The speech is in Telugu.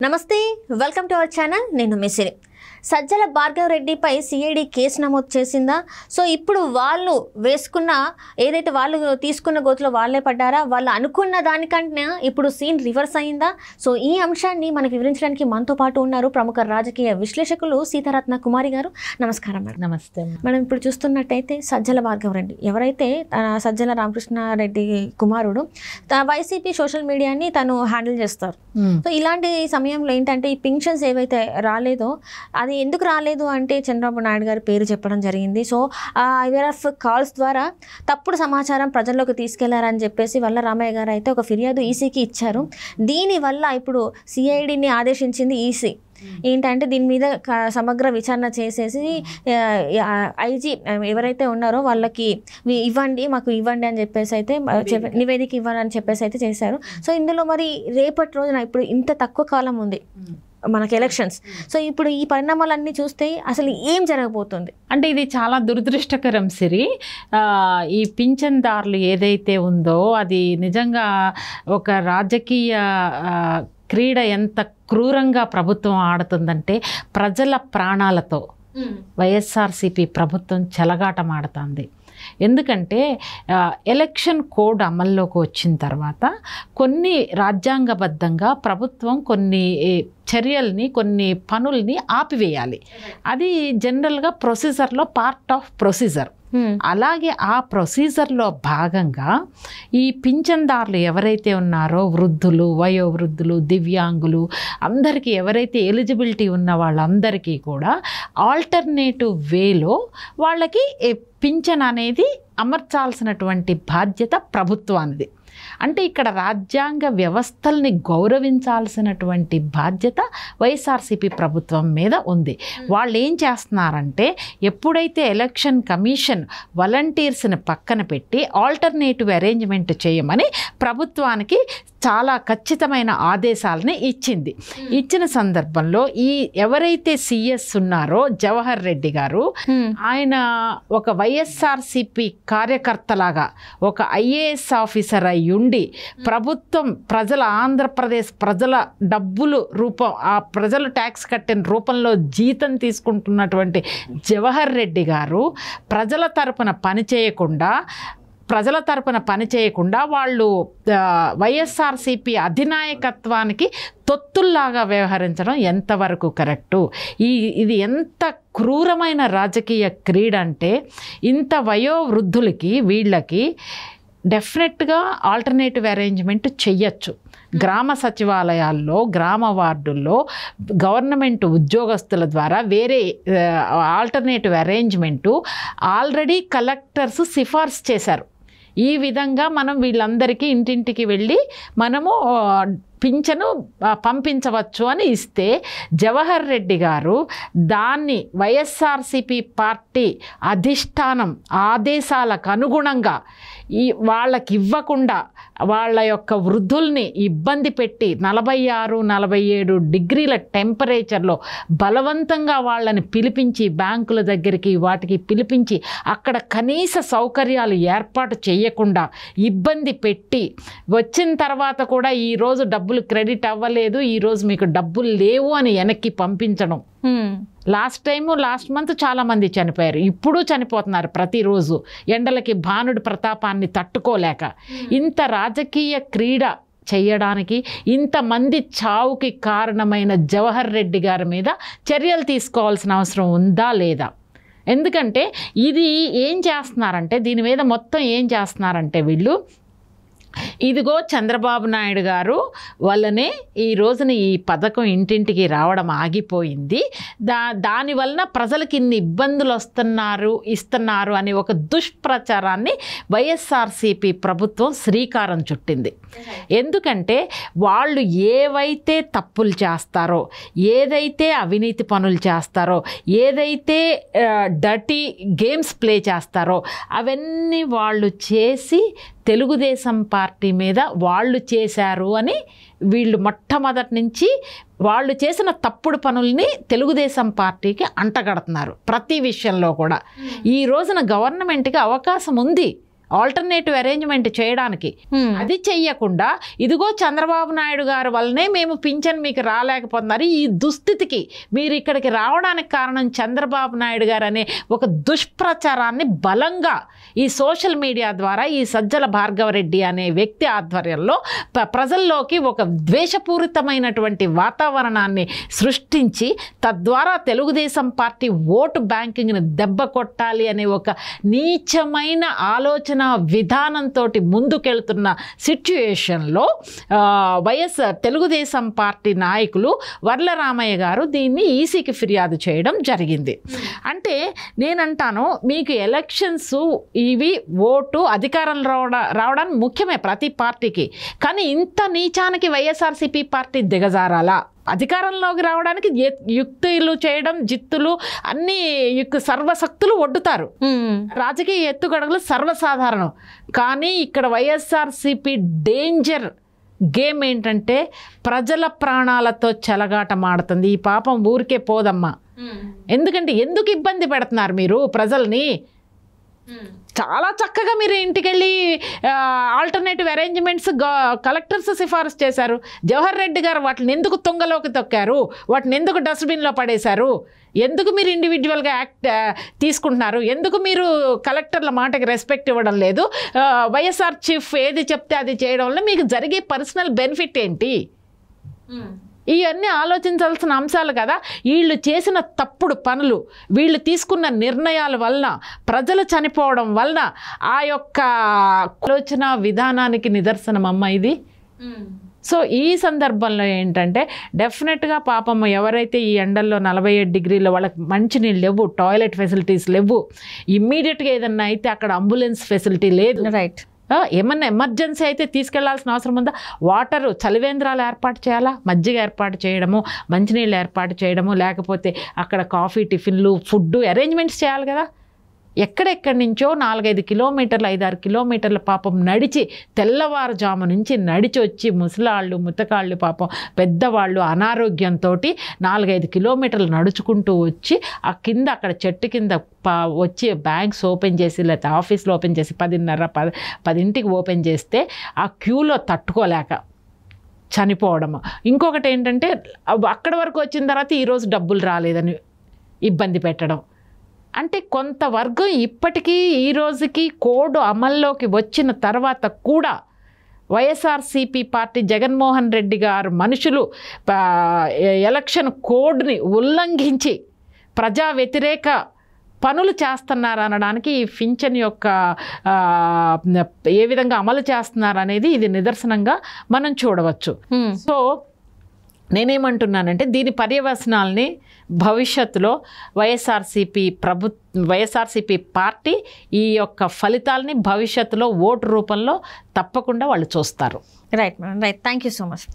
నమస్తే, వెల్కమ్ టు అవర్ ఛానల్. నేను మిసిరి. సజ్జల భార్గవ్ రెడ్డిపై సిఐడి కేసు నమోదు చేసిందా? సో ఇప్పుడు వాళ్ళు వేసుకున్న ఏదైతే వాళ్ళు తీసుకున్న గోతులో వాళ్ళే పడ్డారా? వాళ్ళు అనుకున్న దానికంటే ఇప్పుడు సీన్ రివర్స్ అయిందా? సో ఈ అంశాన్ని మనకు వివరించడానికి మనతో పాటు ఉన్నారు ప్రముఖ రాజకీయ విశ్లేషకులు సీతారత్న కుమారి గారు. నమస్కారం మేడం. నమస్తే. మనం ఇప్పుడు చూస్తున్నట్టయితే సజ్జల భార్గవ్ రెడ్డి ఎవరైతే సజ్జల రామకృష్ణారెడ్డి కుమారుడు వైసీపీ సోషల్ మీడియాని తను హ్యాండిల్ చేస్తారు. సో ఇలాంటి సమయంలో ఏంటంటే ఈ పింఛన్స్ ఏవైతే రాలేదో అది ఎందుకు రాలేదు అంటే చంద్రబాబు నాయుడు గారి పేరు చెప్పడం జరిగింది. సో ఐవీఆర్ఎఫ్ కాల్స్ ద్వారా తప్పుడు సమాచారం ప్రజల్లోకి తీసుకెళ్లారని చెప్పేసి వల్ల రామయ్య గారు అయితే ఒక ఫిర్యాదు ఈసీకి ఇచ్చారు. దీనివల్ల ఇప్పుడు సిఐడిని ఆదేశించింది ఈసీ. ఏంటంటే దీని మీద సమగ్ర విచారణ చేసేసి ఐజీ ఎవరైతే ఉన్నారో వాళ్ళకి మాకు ఇవ్వండి అని చెప్పేసి అయితే నివేదిక ఇవ్వాలని చెప్పేసి అయితే చేశారు. సో ఇందులో మరి రేపటి రోజున ఇప్పుడు ఇంత తక్కువ కాలం ఉంది మనకి ఎలక్షన్స్. సో ఇప్పుడు ఈ పరిణామాలన్నీ చూస్తే అసలు ఏం జరగబోతుంది అంటే ఇది చాలా దురదృష్టకరం సిరి. ఈ పింఛన్దారులు ఏదైతే ఉందో అది నిజంగా ఒక రాజకీయ క్రీడ ఎంత క్రూరంగా ప్రభుత్వం ఆడుతుందంటే ప్రజల ప్రాణాలతో వైఎస్ఆర్సీపీ ప్రభుత్వం చెలగాటమాడుతుంది. ఎందుకంటే ఎలక్షన్ కోడ్ అమల్లోకి వచ్చిన తర్వాత కొన్ని రాజ్యాంగబద్ధంగా ప్రభుత్వం కొన్ని చర్యల్ని కొన్ని పనుల్ని ఆపివేయాలి. అది జనరల్గా ప్రొసీజర్లో పార్ట్ ఆఫ్ ప్రొసీజర్. అలాగే ఆ ప్రొసీజర్లో భాగంగా ఈ పింఛన్దారులు ఎవరైతే ఉన్నారో వృద్ధులు, వయోవృద్ధులు, దివ్యాంగులు అందరికీ ఎవరైతే ఎలిజిబిలిటీ ఉన్న వాళ్ళందరికీ కూడా ఆల్టర్నేటివ్ వేలో వాళ్ళకి పింఛన్ అనేది అమర్చాల్సినటువంటి బాధ్యత ప్రభుత్వానిది. అంటే ఇక్కడ రాజ్యాంగ వ్యవస్థల్ని గౌరవించాల్సినటువంటి బాధ్యత వైఎస్ఆర్సీపీ ప్రభుత్వం మీద ఉంది. వాళ్ళు ఏం చేస్తున్నారంటే ఎప్పుడైతే ఎలక్షన్ కమిషన్ వాలంటీర్స్ని పక్కన పెట్టి ఆల్టర్నేటివ్ అరేంజ్మెంట్ చేయమని ప్రభుత్వానికి చాలా ఖచ్చితమైన ఆదేశాలని ఇచ్చింది. ఇచ్చిన సందర్భంలో ఈ ఎవరైతే సిఎస్ ఉన్నారో జవహర్ రెడ్డి గారు, ఆయన ఒక వైఎస్ఆర్సీపీ కార్యకర్తలాగా ఒక ఐఏఎస్ ఆఫీసర్ అయ్యుండి ప్రభుత్వం ఆంధ్రప్రదేశ్ ప్రజల డబ్బులు ఆ ప్రజలు ట్యాక్స్ కట్టిన రూపంలో జీతం తీసుకుంటున్నటువంటి జవహర్ రెడ్డి గారు ప్రజల తరపున పనిచేయకుండా వాళ్ళు వైఎస్ఆర్సీపీ అధినాయకత్వానికి తొత్తుల్లాగా వ్యవహరించడం ఎంతవరకు కరెక్టు? ఇది ఎంత క్రూరమైన రాజకీయ క్రీడ అంటే ఇంత వయోవృద్ధులకి వీళ్ళకి డెఫినెట్గా ఆల్టర్నేటివ్ అరేంజ్మెంట్ చెయ్యొచ్చు. గ్రామ సచివాలయాల్లో, గ్రామ వార్డుల్లో గవర్నమెంట్ ఉద్యోగస్తుల ద్వారా వేరే ఆల్టర్నేటివ్ అరేంజ్మెంటు ఆల్రెడీ కలెక్టర్స్ సిఫార్సు చేశారు. ఈ విధంగా మనం వీళ్ళందరికీ ఇంటింటికి వెళ్ళి మనము పింఛను పంపించవచ్చు అని ఇస్తే జవహర్ రెడ్డి గారు దాన్ని వైఎస్ఆర్సీపీ పార్టీ అధిష్టానం ఆదేశాలకు అనుగుణంగా వాళ్ళకి ఇవ్వకుండా వాళ్ళ యొక్క వృద్ధుల్ని ఇబ్బంది పెట్టి 46-47 డిగ్రీల టెంపరేచర్లో బలవంతంగా వాళ్ళని పిలిపించి బ్యాంకుల దగ్గరికి వాటికి పిలిపించి అక్కడ కనీస సౌకర్యాలు ఏర్పాటు చేయకుండా ఇబ్బంది పెట్టి వచ్చిన తర్వాత కూడా ఈరోజు డబ్బులు క్రెడిట్ అవ్వలేదు, ఈరోజు మీకు డబ్బులు లేవు అని వెనక్కి పంపించడం. లాస్ట్ మంత్ చాలామంది చనిపోయారు, ఇప్పుడు చనిపోతున్నారు ప్రతిరోజు ఎండలకి భానుడి ప్రతాపాన్ని తట్టుకోలేక. ఇంత రాజకీయ క్రీడ చేయడానికి ఇంతమంది చావుకి కారణమైన జవహర్ రెడ్డి గారి మీద చర్యలు తీసుకోవాల్సిన అవసరం ఉందా లేదా? ఎందుకంటే ఇది ఏం చేస్తున్నారంటే దీని మీద మొత్తం ఏం చేస్తున్నారంటే వీళ్ళు ఇదిగో చంద్రబాబు నాయుడు గారు వల్లనే ఈ రోజున ఈ పథకం ఇంటింటికి రావడం ఆగిపోయింది, దానివలన ప్రజలకి ఇన్ని ఇబ్బందులు ఇస్తున్నారు అనే ఒక దుష్ప్రచారాన్ని వైఎస్ఆర్సీపీ ప్రభుత్వం శ్రీకారం చుట్టింది. ఎందుకంటే వాళ్ళు ఏవైతే తప్పులు చేస్తారో, ఏదైతే అవినీతి పనులు చేస్తారో, ఏదైతే డర్టీ గేమ్స్ ప్లే చేస్తారో అవన్నీ వాళ్ళు చేసి తెలుగుదేశం పార్టీ మీద వాళ్ళు చేశారు అని వీళ్ళు మొట్టమొదటి నుంచి వాళ్ళు చేసిన తప్పుడు పనుల్ని తెలుగుదేశం పార్టీకి అంటగడుతున్నారు ప్రతి విషయంలో కూడా. ఈ రోజున గవర్నమెంట్కి అవకాశం ఉంది, ఆల్టర్నేటివ్ అరేంజ్మెంట్ చేయడానికి. అది చెయ్యకుండా ఇదిగో చంద్రబాబు నాయుడు గారి వల్లనే మేము పింఛన్ మీకు రాలేకపోతున్నారు, ఈ దుస్థితికి మీరు ఇక్కడికి రావడానికి కారణం చంద్రబాబు నాయుడు గారు అనే ఒక దుష్ప్రచారాన్ని బలంగా ఈ సోషల్ మీడియా ద్వారా ఈ సజ్జల భార్గవరెడ్డి అనే వ్యక్తి ఆధ్వర్యంలో ప్రజల్లోకి ఒక ద్వేషపూరితమైనటువంటి వాతావరణాన్ని సృష్టించి తద్వారా తెలుగుదేశం పార్టీ ఓటు బ్యాంకింగ్ని దెబ్బ కొట్టాలి అనే ఒక నీచమైన ఆలోచన విధానంతో ముందుకెళ్తున్న సిచ్యుయేషన్లో తెలుగుదేశం పార్టీ నాయకులు వర్లరామయ్య గారు దీన్ని ఈసీకి ఫిర్యాదు చేయడం జరిగింది. అంటే నేనంటాను, మీకు ఎలక్షన్స్ ఇవి ఓటు అధికారంలో రావడానికి ముఖ్యమే ప్రతి పార్టీకి, కానీ ఇంత నీచానికి వైఎస్ఆర్సీపీ పార్టీ దిగజారాలా? అధికారంలోకి రావడానికి యుక్తులు చేయడం, జిత్తులు అన్ని సర్వశక్తులు ఒడ్డుతారు. రాజకీయ ఎత్తుగడగలు సర్వసాధారణం. కానీ ఇక్కడ వైఎస్ఆర్సీపీ డేంజర్ గేమ్ ఏంటంటే ప్రజల ప్రాణాలతో చెలగాటమాడుతుంది. ఈ పాపం ఊరికే పోదమ్మా. ఎందుకంటే ఎందుకు ఇబ్బంది పెడుతున్నారు మీరు ప్రజల్ని? చాలా చక్కగా మీరు ఇంటికెళ్ళి ఆల్టర్నేటివ్ అరేంజ్మెంట్స్ కలెక్టర్స్ సిఫారసు చేశారు. జవహర్ రెడ్డి గారు వాటిని ఎందుకు తుంగలోకి తొక్కారు? వాటిని ఎందుకు డస్ట్బిన్లో పడేశారు? ఎందుకు మీరు ఇండివిజువల్గా యాక్ట్ తీసుకుంటున్నారు? ఎందుకు మీరు కలెక్టర్ల మాటకి రెస్పెక్ట్ ఇవ్వడం లేదు? వైఎస్ఆర్ చీఫ్ ఏది చెప్తే అది చేయడం వల్ల మీకు జరిగే పర్సనల్ బెనిఫిట్ ఏంటి? ఇవన్నీ ఆలోచించాల్సిన అంశాలు కదా. వీళ్ళు చేసిన తప్పుడు పనులు, వీళ్ళు తీసుకున్న నిర్ణయాల వలన ప్రజలు చనిపోవడం వలన ఆ యొక్క ఆలోచన విధానానికి నిదర్శనం అమ్మ ఇది. సో ఈ సందర్భంలో ఏంటంటే డెఫినెట్గా పాపం ఎవరైతే ఈ ఎండల్లో 47 డిగ్రీలో వాళ్ళకి మంచినీళ్ళు లేవు, టాయిలెట్ ఫెసిలిటీస్ లేవు, ఇమ్మీడియట్గా ఏదన్నా అయితే అక్కడ అంబులెన్స్ ఫెసిలిటీ లేదు, రైట్, ఏమన్నా ఎమర్జెన్సీ అయితే తీసుకెళ్లాల్సిన అవసరం ఉందా? వాటరు చలివేంద్రాలు ఏర్పాటు చేయాలా? మజ్జిగ ఏర్పాటు చేయడము, మంచినీళ్ళు ఏర్పాటు చేయడము, లేకపోతే అక్కడ కాఫీ, టిఫిన్లు, ఫుడ్ అరేంజ్మెంట్స్ చేయాలి కదా. ఎక్కడెక్కడి నుంచో 4-5 కిలోమీటర్లు, 5-6 కిలోమీటర్ల పాపం నడిచి తెల్లవారుజాము నుంచి నడిచి వచ్చి ముసలాళ్ళు, ముతకాళ్ళు, పాపం పెద్దవాళ్ళు అనారోగ్యంతో 4-5 కిలోమీటర్లు నడుచుకుంటూ వచ్చి ఆ కింద అక్కడ చెట్టు కింద వచ్చి బ్యాంక్స్ ఓపెన్ చేసి లేకపోతే ఆఫీసులు ఓపెన్ చేసి 10:30-10ంటికి ఓపెన్ చేస్తే ఆ క్యూలో తట్టుకోలేక చనిపోవడము. ఇంకొకటి ఏంటంటే అక్కడి వరకు వచ్చిన తర్వాత ఈరోజు డబ్బులు రాలేదని ఇబ్బంది పెట్టడం. అంటే కొంతవర్గం ఇప్పటికీ ఈ రోజుకి కోడ్ అమల్లోకి వచ్చిన తర్వాత కూడా వైఎస్ఆర్సీపీ పార్టీ జగన్మోహన్ రెడ్డి గారు మనుషులు ఎలక్షన్ కోడ్ని ఉల్లంఘించి ప్రజా వ్యతిరేక పనులు చేస్తున్నారు అనడానికి ఈ పింఛన్ యొక్క ఏ విధంగా అమలు చేస్తున్నారు అనేది ఇది నిదర్శనంగా మనం చూడవచ్చు. సో నేనేమంటున్నానంటే దీని పర్యవసనాల్ని భవిష్యత్తులో వైఎస్ఆర్సీపీ పార్టీ ఈ యొక్క ఫలితాలని భవిష్యత్తులో ఓటు రూపంలో తప్పకుండా వాళ్ళు చూస్తారు. Right madam, right. Thank you so much.